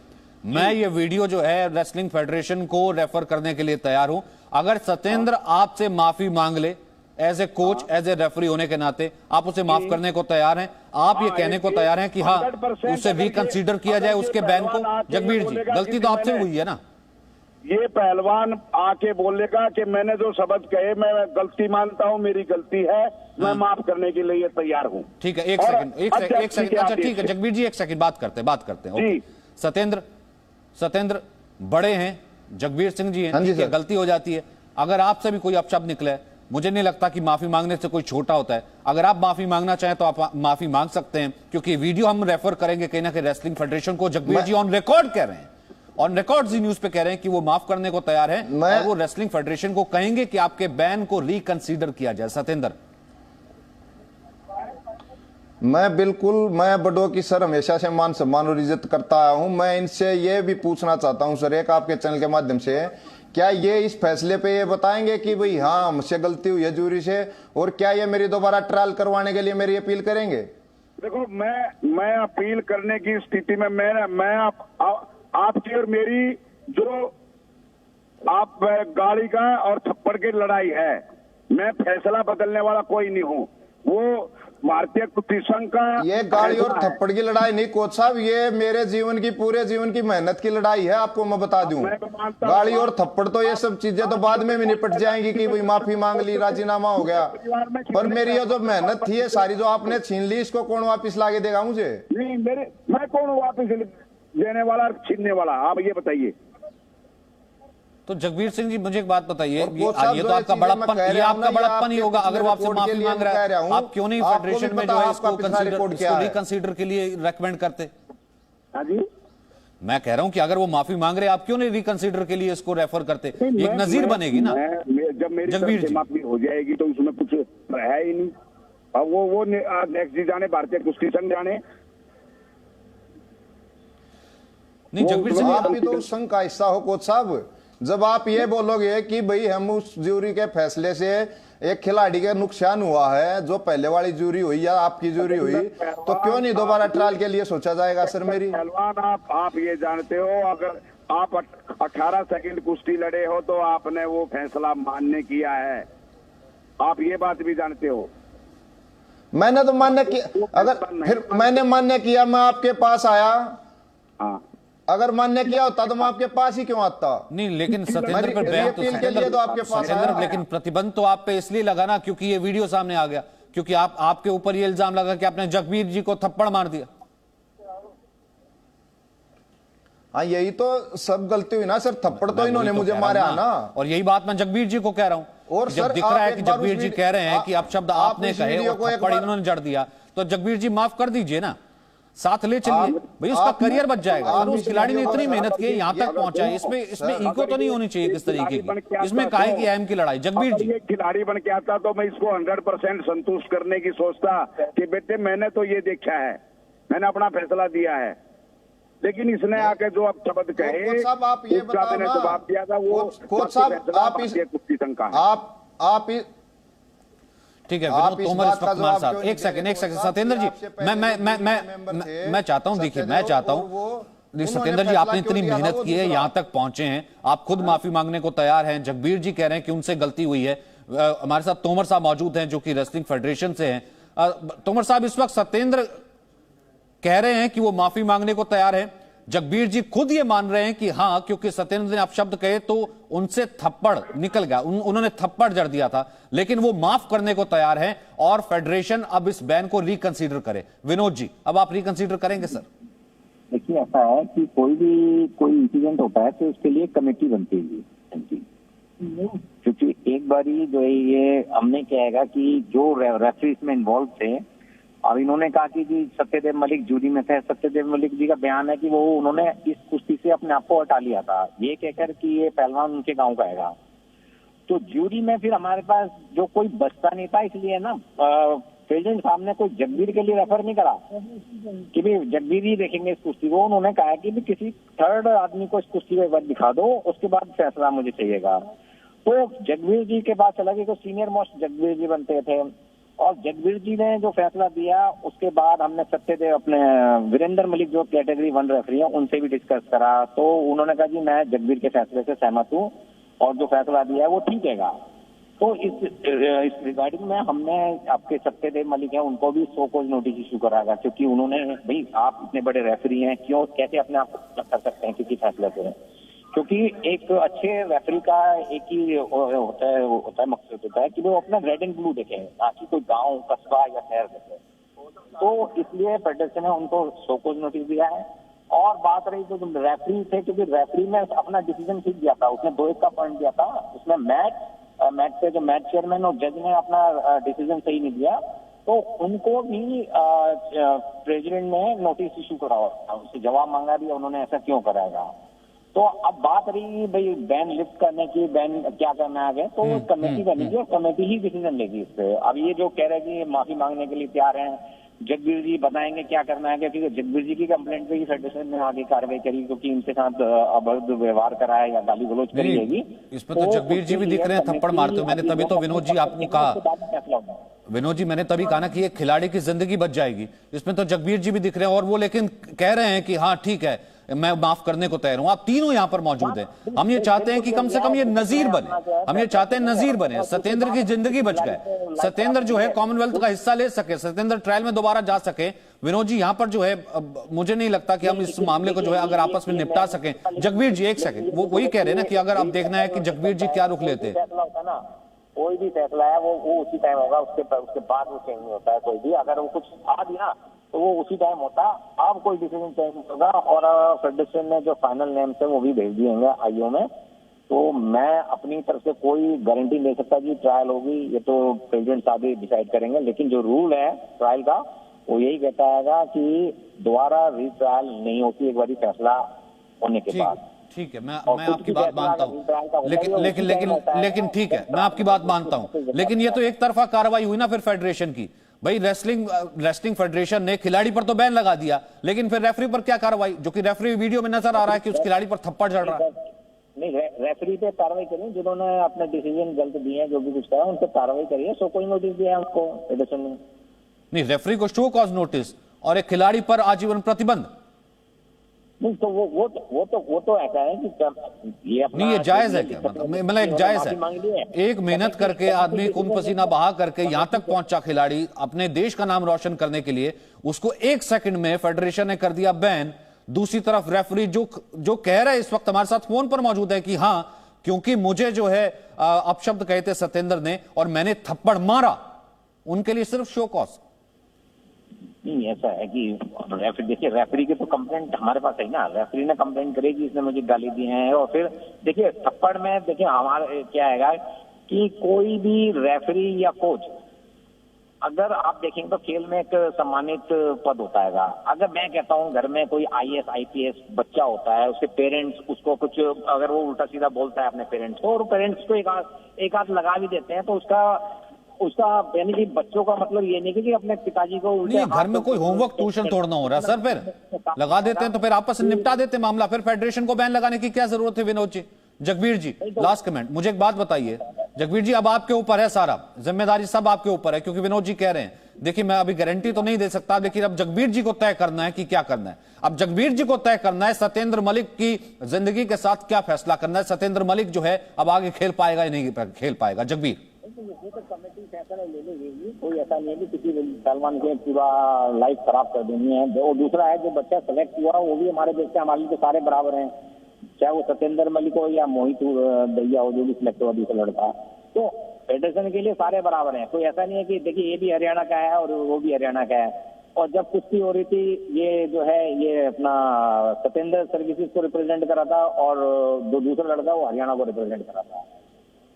मैं ये वीडियो जो है रेसलिंग फेडरेशन को रेफर करने के लिए तैयार हूं। अगर सत्येंद्र आपसे माफी मांग ले as a coach, as a referee होने के नाते, आप उसे माफ करने को तैयार हैं? आप ये कहने को तैयार हैं कि हाँ उसे रिकंसीडर किया जाए उसके बैन को? जगबीर जी, गलती तो आपसे हुई है ना? ये पहलवान आके बोलेगा कि मैंने जो शब्द कहे मैं गलती मानता हूं, मेरी गलती है, मैं माफ करने के लिए तैयार हूं। ठीक है, एक सेकंड, अच्छा ठीक है जगबीर जी, एक सेकंड बात करते हैं। सत्येंद्र बड़े हैं, जगबीर सिंह जी हैं, ठीक है, गलती हो जाती है। अगर आपसे भी कोई अपशब्द निकले, मुझे नहीं लगता कि माफी मांगने से कोई छोटा होता है। अगर आप माफी मांगना चाहें तो आप माफी मांग सकते हैं, क्योंकि वीडियो हम रेफर करेंगे कहीं ना कहीं रेसलिंग फेडरेशन को। जगबीर जी ऑन रिकॉर्ड कह रहे हैं, ऑन रिकॉर्ड जी न्यूज पे कह रहे हैं कि वो माफ करने को तैयार है और वो रेसलिंग फेडरेशन को कहेंगे कि आपके बैन को रिकंसीडर किया जाए। सत्येंद्र, मैं बड़ों की सर हमेशा से मान सम्मान और इज्जत करता आया हूं। मैं इनसे ये भी पूछना चाहता हूं सर, एक आपके चैनल के माध्यम से, क्या ये इस फैसले पे ये बताएंगे कि भाई हाँ मुझसे गलती हुई है जूरी से, और क्या ये मेरी दोबारा ट्रायल करवाने के लिए मेरी अपील करेंगे? देखो, मैं अपील करने की स्थिति में मैं आपकी और मेरी जो आप गाड़ी का और थप्पड़ की लड़ाई है, मैं फैसला बदलने वाला कोई नहीं हूँ। वो भारतीय कुश्ती संघ का ये गाड़ी और थप्पड़ की लड़ाई नहीं कोच साहब, ये मेरे जीवन की, पूरे जीवन की मेहनत की लड़ाई है। आपको मैं बता दूं, गाड़ी और थप्पड़ तो ये सब चीजें तो बाद में भी निपट जाएंगी कि भाई माफी मांग ली, राजीनामा हो गया, पर मेरी ये जो मेहनत थी ये सारी जो आपने छीन ली, इसको कौन वापिस लाके देगा मुझे? नहीं, मैं कौन वापिस देने वाला, छीनने वाला, आप ये बताइए। तो जगबीर सिंह जी मुझे एक बात बताइए, ये तो आपका बड़प्पन, ये आपका बड़प्पन ही होगा। अगर वो आपसे माफी मांग रहा है, आप क्यों नहीं फेडरेशन में जो है इसको रिकंसीडर के लिए रेकमेंड करते? हाँ जी, मैं कह रहा हूं कि अगर वो माफी मांग रहे, आप क्यों नहीं रिकंसीडर के लिए इसको रेफर करते? एक नजीर बनेगी ना। जब मेरी तरफ से माफी हो जाएगी तो उसमें कुछ है ही नहीं। अब वो नेक्स्ट जी जाने, भारतीय कुश्ती संघ जाने। नहीं जगबीर सिंह, आप भी तो उस संघ का हिस्सा हो कोच साहब। जब आप ये बोलोगे कि भाई हम उस ज्यूरी के फैसले से एक खिलाड़ी का नुकसान हुआ है, जो पहले वाली ज्यूरी हुई या आपकी ज्यूरी हुई, तो क्यों नहीं दोबारा ट्रायल के लिए सोचा जाएगा सर? मेरी पहलवान, आप ये जानते हो, अगर आप 18 सेकंड कुश्ती लड़े हो तो आपने वो फैसला मान्य किया है, आप ये बात भी जानते हो। मैंने तो मान्य किया, अगर फिर मैंने मान्य किया, मैं आपके पास आया। हाँ, अगर मान्य किया होता तो मैं आपके पास ही क्यों आता? नहीं, लेकिन सत्येंद्र पर बैन तो सत्येंद्र, लेकिन प्रतिबंध तो आप पे इसलिए लगा ना क्योंकि ये वीडियो सामने आ गया, क्योंकि आपके ऊपर ये इल्जाम लगा कि आपने जगबीर जी को थप्पड़ मार दिया। हाँ, यही तो सब गलती हुई ना सर, थप्पड़ तो इन्होंने मुझे मारा ना। और यही बात मैं जगबीर जी को कह रहा हूं। और जब दिख रहा है कि जगबीर जी कह रहे हैं कि आप शब्द आपने कहे और थप्पड़ इन्होंने जड़ दिया, तो जगबीर जी माफ कर दीजिए ना, साथ ले चलिए भाई, उसका करियर बच जाएगा। और उस खिलाड़ी ने इतनी मेहनत की, यहाँ तक पहुंचा है, इसमें ईगो तो नहीं होनी चाहिए किस तरीके की। इसमें काहे की अहम की लड़ाई। जगबीर जी, खिलाड़ी बन के आता तो मैं इसको 100% संतुष्ट करने की सोचता कि बेटे मैंने तो ये देखा है, मैंने अपना फैसला दिया है, लेकिन इसने आके जो अब शब्द कहे, आप ये मैंने जवाब दिया था, वो कोच साहब आप कुश्ती संघ का आप ठीक है, विनोद तोमर इस वक्त हमारे साथ। एक सेकंड सत्येंद्र जी, मैं चाहता हूं, देखिए मैं चाहता हूं, सत्येंद्र जी आपने इतनी मेहनत की है, यहां तक पहुंचे हैं, आप खुद माफी मांगने को तैयार हैं। जगबीर जी कह रहे हैं कि उनसे गलती हुई है। हमारे साथ तोमर साहब मौजूद हैं जो कि रेसलिंग फेडरेशन से हैं। तोमर साहब, इस वक्त सत्येंद्र कह रहे हैं कि वो माफी मांगने को तैयार है, जगबीर जी खुद ये मान रहे हैं कि हाँ, क्योंकि सत्येंद्र ने अपशब्द कहे तो उनसे थप्पड़ निकल गया, उन्होंने थप्पड़ जड़ दिया था, लेकिन वो माफ करने को तैयार है और फेडरेशन अब इस बैन को रिकंसीडर करे। विनोद जी, अब आप रिकंसीडर करेंगे सर? देखिए, ऐसा है कि कोई इंसिडेंट होता है तो उसके लिए कमेटी बनती है, क्योंकि एक बारी जो है ये हमने क्या है कि जो रेफरी इसमें इन्वॉल्व थे, और इन्होंने कहा कि जी सत्यदेव मलिक जूरी में थे। सत्यदेव मलिक जी का बयान है कि वो उन्होंने इस कुश्ती से अपने आप को हटा लिया था, ये कहकर कि ये पहलवान उनके गांव का है। तो जूरी में फिर हमारे पास जो कोई बचता नहीं था, इसलिए ना प्रेसिडेंट साहब ने कोई जगबीर के लिए रेफर नहीं करा कि भी जगबीर ही देखेंगे इस कुश्ती को। उन्होंने कहा कि भी किसी थर्ड आदमी को इस कुश्ती को एक बार दिखा दो, उसके बाद फैसला मुझे चाहिएगा। तो जगबीर जी के पास चला गया, तो सीनियर मोस्ट जगबीर जी बनते थे, और जगबीर जी ने जो फैसला दिया उसके बाद हमने सत्यदेव अपने वीरेंद्र मलिक जो कैटेगरी 1 रेफरी है उनसे भी डिस्कस करा। तो उन्होंने कहा जी मैं जगबीर के फैसले से सहमत हूँ और जो फैसला दिया है वो ठीक है। तो इस रिगार्डिंग में हमने आपके सत्यदेव मलिक हैं उनको भी सो कॉज नोटिस इशू कराएगा, क्योंकि उन्होंने भाई आप इतने बड़े रेफरी हैं, क्यों कैसे अपने आप को कर सकते हैं किसी फैसले पे? क्योंकि एक अच्छे रेफरी का एक ही होता है मकसद होता है कि वो अपना रेड एंड ब्लू देखे, ना कि कोई गांव कस्बा या शहर देखे। तो इसलिए फेडरेशन ने उनको शो कॉज नोटिस दिया है। और बात रही जो रेफरी थे, क्योंकि रेफरी ने अपना डिसीजन ठीक दिया था, उसने 2-1 का पॉइंट दिया था, उसमें मैच पे जो मैच चेयरमैन और जज ने अपना डिसीजन सही नहीं दिया, तो उनको भी प्रेसिडेंट ने नोटिस इशू करा, उससे जवाब मांगा भी उन्होंने ऐसा क्यों कराएगा। तो अब बात रही भाई बैन लिफ्ट करने की, बैन क्या करना है आगे, तो कमेटी बनेगी और कमेटी ही डिसीजन लेगी इस पे। अब ये जो कह रहे हैं कि माफी मांगने के लिए तैयार हैं, जगबीर जी बताएंगे क्या करना है, क्योंकि जगबीर जी की कंप्लेंट पे ही फेडरेशन ने आगे कार्रवाई करी, क्योंकि इनके साथ अभद्र व्यवहार करा है या गाली गलौज करी जाएगी। इसमें तो जगबीर जी भी दिख रहे हैं थप्पड़ मारते हुए। मैंने तभी तो विनोद जी आपको कहा, विनोद जी मैंने तभी कहा ना कि एक खिलाड़ी की जिंदगी बच जाएगी। इसमें तो जगबीर जी भी दिख रहे हैं और वो लेकिन कह रहे हैं कि हाँ ठीक है मैं माफ करने को तैयार हूं। आप तीनों यहां पर मौजूद हैं। हम ये चाहते हैं कि कम से कम ये नजीर बने, हम ये चाहते हैं नजीर बने। सत्येंद्र की जिंदगी बच गए, सत्येंद्र जो है कॉमनवेल्थ का हिस्सा ले सके, सत्येंद्र ट्रायल में दोबारा जा सके। विनोद जी यहां पर जो है मुझे नहीं लगता कि हम इस मामले को जो है अगर आपस में निपटा सकें। जगबीर जी एक सेकंड, वो वही कह रहे हैं ना कि अगर आप देखना है कि जगबीर जी क्या रुख लेते हैं। कोई भी फैसला है वो उसी टाइम होगा, उसके बाद वो चेंज नहीं होता है कोई भी। अगर वो कुछ आ दिया तो वो उसी टाइम होता, अब कोई डिसीजन चेंज नहीं होगा। और फेडरेशन ने जो फाइनल नेम्स है वो भी भेज दिए होंगे आईओ में। तो मैं अपनी तरफ से कोई गारंटी नहीं दे सकता कि ट्रायल होगी, ये तो प्रेसिडेंट साहब ही डिसाइड करेंगे। लेकिन जो रूल है ट्रायल का वो यही कहता है कि दोबारा रीट्रायल नहीं होती एक बार फैसला होने के बाद। ठीक है, मैं आपकी बात मानता हूं, लेकिन ठीक है, मैं आपकी बात मानता हूं, लेकिन ये तो एक तरफा कार्रवाई हुई ना फिर फेडरेशन की। भाई रेसलिंग फेडरेशन ने खिलाड़ी पर तो बैन लगा दिया, लेकिन फिर रेफरी पर क्या कार्रवाई? जो कि रेफरी वीडियो में नजर आ रहा है कि उस खिलाड़ी पर थप्पड़ चढ़ रहा है। नहीं, रेफरी पे कार्रवाई करें, जिन्होंने अपने डिसीजन गलत दिए हैं, जो भी कुछ कहा उन पर कार्रवाई करिए। सो कोई नोटिस दिया है उनको फेडरेशन ने? नहीं, रेफरी को शो कॉज नोटिस और एक खिलाड़ी पर आजीवन प्रतिबंध। नहीं, तो वो तो ऐसा है कि ये अपना नहीं, ये जायज है क्या? मतलब एक जायज है, एक मेहनत करके आदमी खून पसीना बहा करके यहां तक पहुंचा खिलाड़ी अपने देश का नाम रोशन करने के लिए, उसको 1 सेकंड में फेडरेशन ने कर दिया बैन। दूसरी तरफ रेफरी जो कह रहा है इस वक्त हमारे साथ फोन पर मौजूद है कि हाँ क्योंकि मुझे जो है अपशब्द कहे थे सत्येंद्र ने और मैंने थप्पड़ मारा, उनके लिए सिर्फ शो कॉज। नहीं, ऐसा है कि देखिए रेफरी की तो कंप्लेंट हमारे पास है ना, रेफरी ने कंप्लेंट करेगी इसने मुझे गाली दी है। और फिर देखिए थप्पड़ में देखिए हमारे क्या है कि कोई भी रेफरी या कोच, अगर आप देखेंगे तो खेल में एक सम्मानित पद होता है। अगर मैं कहता हूँ घर में कोई IAS IPS बच्चा होता है, उसके पेरेंट्स उसको कुछ अगर वो उल्टा सीधा बोलता है अपने पेरेंट्स को और पेरेंट्स को एक हाथ लगा भी देते हैं, तो उसका यानी कि बच्चों का मतलब ये नहीं कि अपने पिताजी को नहीं, घर में कोई होमवर्क ट्यूशन तोड़ना हो रहा है सर, फिर लगा देते हैं तो फिर आपस में निपटा देते हैं मामला। फिर फेडरेशन को बैन लगाने की क्या जरूरत है? विनोद जी, जगबीर जी, लास्ट कमेंट, मुझे एक बात बताइए जगबीर जी, अब आपके ऊपर है सारा, जिम्मेदारी सब आपके ऊपर है, क्योंकि विनोद जी कह रहे हैं। देखिए मैं अभी गारंटी तो नहीं दे सकता, लेकिन अब जगबीर जी को तय करना है कि क्या करना है। अब जगबीर जी को तय करना है सत्येंद्र मलिक की जिंदगी के साथ क्या फैसला करना है। सत्येंद्र मलिक जो है अब आगे खेल पाएगा या नहीं खेल पाएगा? जगबीर, ये तो कमेटी फैसला ले लेगी, कोई ऐसा नहीं है कि किसी सलमान के पूरा लाइफ खराब कर देनी है। और दूसरा है जो बच्चा सेलेक्ट हुआ वो भी हमारे देश के, हमारे लिए तो सारे बराबर हैं, चाहे वो सत्येंद्र मलिक हो या मोहित दैया हो जो भी सिलेक्ट हुआ दूसरा लड़का। तो फेडरेशन के लिए सारे बराबर हैं, कोई ऐसा नहीं है कि देखिए ये भी हरियाणा का है और वो भी हरियाणा का है। और जब कुश्ती हो रही थी ये जो है ये अपना सत्येंद्र सर्विसेज को रिप्रेजेंट करा था और जो दूसरा लड़का वो हरियाणा को रिप्रेजेंट करा था।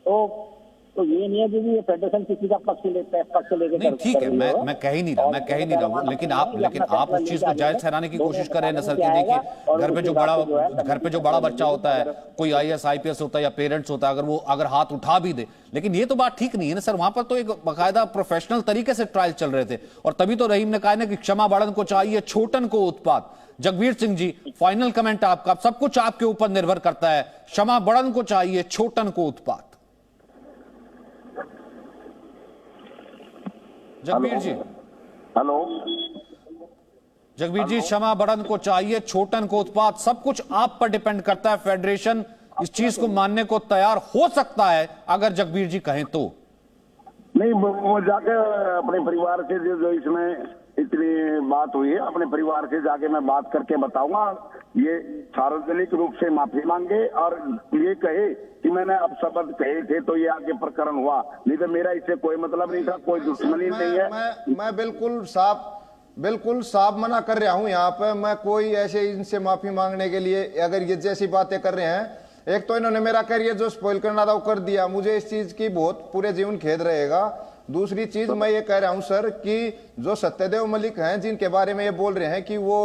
तो तो ये नहीं है कि ये फेडरेशन किसी का पक्ष लेकर नहीं ठीक है, मैं कह ही नहीं रहा हूँ, लेकिन आप उस चीज को जायज ठहराने की कोशिश कर रहे हैं नसर की। देखिए घर पे जो बड़ा बच्चा होता है, कोई IAS IPS होता है या पेरेंट्स होता है, अगर हाथ उठा भी दे, लेकिन ये तो बात ठीक नहीं है ना सर। वहां पर तो एक बाकायदा प्रोफेशनल तरीके से ट्रायल चल रहे थे, और तभी तो रहीम ने कहा ना कि क्षमा बढ़न को चाहिए छोटन को उत्पात। जगबीर सिंह जी, फाइनल कमेंट आपका। सब कुछ आपके ऊपर निर्भर करता है, क्षमा बढ़न को चाहिए छोटन को उत्पात। जगबीर जी, हेलो जगबीर जी, क्षमा बढ़न को चाहिए छोटन को उत्पात, सब कुछ आप पर डिपेंड करता है। फेडरेशन इस चीज को मानने को तैयार हो सकता है अगर जगबीर जी कहें तो। नहीं, वो जाके अपने परिवार से जो इसमें इतनी बात हुई है, अपने परिवार से जाके मैं बात करके बताऊंगा। ये सार्वजनिक रूप से माफी मांगे और ये कहे कि मैंने अब शब्द कहे थे तो ये आगे प्रकरण हुआ, नहीं तो मेरा इससे कोई मतलब नहीं था, कोई दुश्मनी नहीं है। मैं बिल्कुल साफ मना कर रहा हूं यहाँ पे। मैं कोई ऐसे इनसे माफी मांगने के लिए, अगर ये जैसी बातें कर रहे हैं, एक तो इन्होंने मेरा करियर जो स्पॉइल करना था वो कर दिया, मुझे इस चीज की बहुत पूरे जीवन खेद रहेगा। दूसरी चीज मैं ये कह रहा हूं सर कि जो सत्यदेव मलिक हैं, जिनके बारे में ये बोल रहे हैं कि वो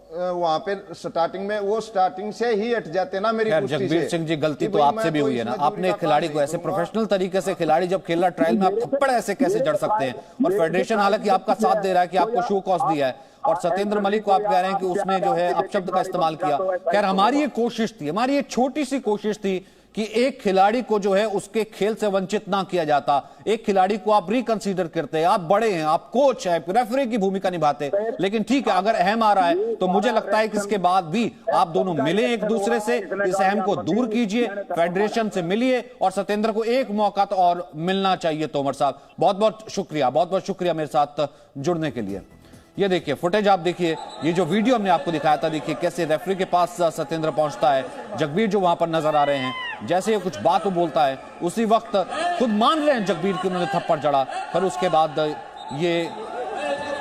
वहां पे स्टार्टिंग से ही हट जाते ना मेरी कुश्ती से। जगबीर सिंह जी, गलती तो आपसे भी हुई है ना। आपने खिलाड़ी को ऐसे प्रोफेशनल तरीके से, खिलाड़ी जब खेल रहा ट्रायल में, आप थप्पड़ ऐसे कैसे जड़ सकते हैं? और फेडरेशन हालांकि आपका साथ दे रहा है कि आपको शो कॉज दिया है, और सत्येंद्र मलिक को आप कह रहे हैं कि उसने जो है अपशब्द का इस्तेमाल किया। खैर, हमारी एक कोशिश थी, हमारी एक छोटी सी कोशिश थी कि एक खिलाड़ी को जो है उसके खेल से वंचित ना किया जाता। एक खिलाड़ी को आप रिकंसीडर करते, आप बड़े हैं, आप कोच हैं, रेफरी की भूमिका निभाते। लेकिन ठीक है, अगर अहम आ रहा है तो मुझे लगता है कि इसके बाद भी आप दोनों मिले एक दूसरे से, इस अहम को दूर कीजिए, फेडरेशन से मिलिए, और सत्येंद्र को एक मौका तो और मिलना चाहिए। तोमर साहब, बहुत बहुत शुक्रिया मेरे साथ जुड़ने के लिए। ये देखिए फुटेज, आप देखिए, ये जो वीडियो हमने आपको दिखाया था, देखिए कैसे रेफरी के पास सत्येंद्र पहुंचता है। जगबीर जो वहां पर नजर आ रहे हैं, जैसे ये कुछ बात वो बोलता है, उसी वक्त खुद मान रहे हैं जगबीर कि उन्होंने थप्पड़ जड़ा। फिर उसके बाद ये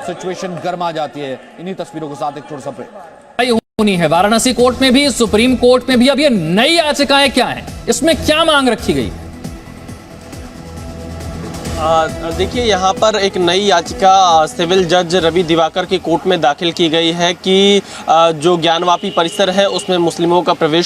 सिचुएशन गर्मा जाती है। इन्हीं तस्वीरों के साथ एक छोटा सा ब्रेक होनी है। वाराणसी कोर्ट में भी, सुप्रीम कोर्ट में भी अब ये नई याचिकाएं क्या हैं, इसमें क्या मांग रखी गई? देखिए, यहाँ पर एक नई याचिका सिविल जज रवि दिवाकर की कोर्ट में दाखिल की गई है कि जो ज्ञानवापी परिसर है उसमें मुस्लिमों का प्रवेश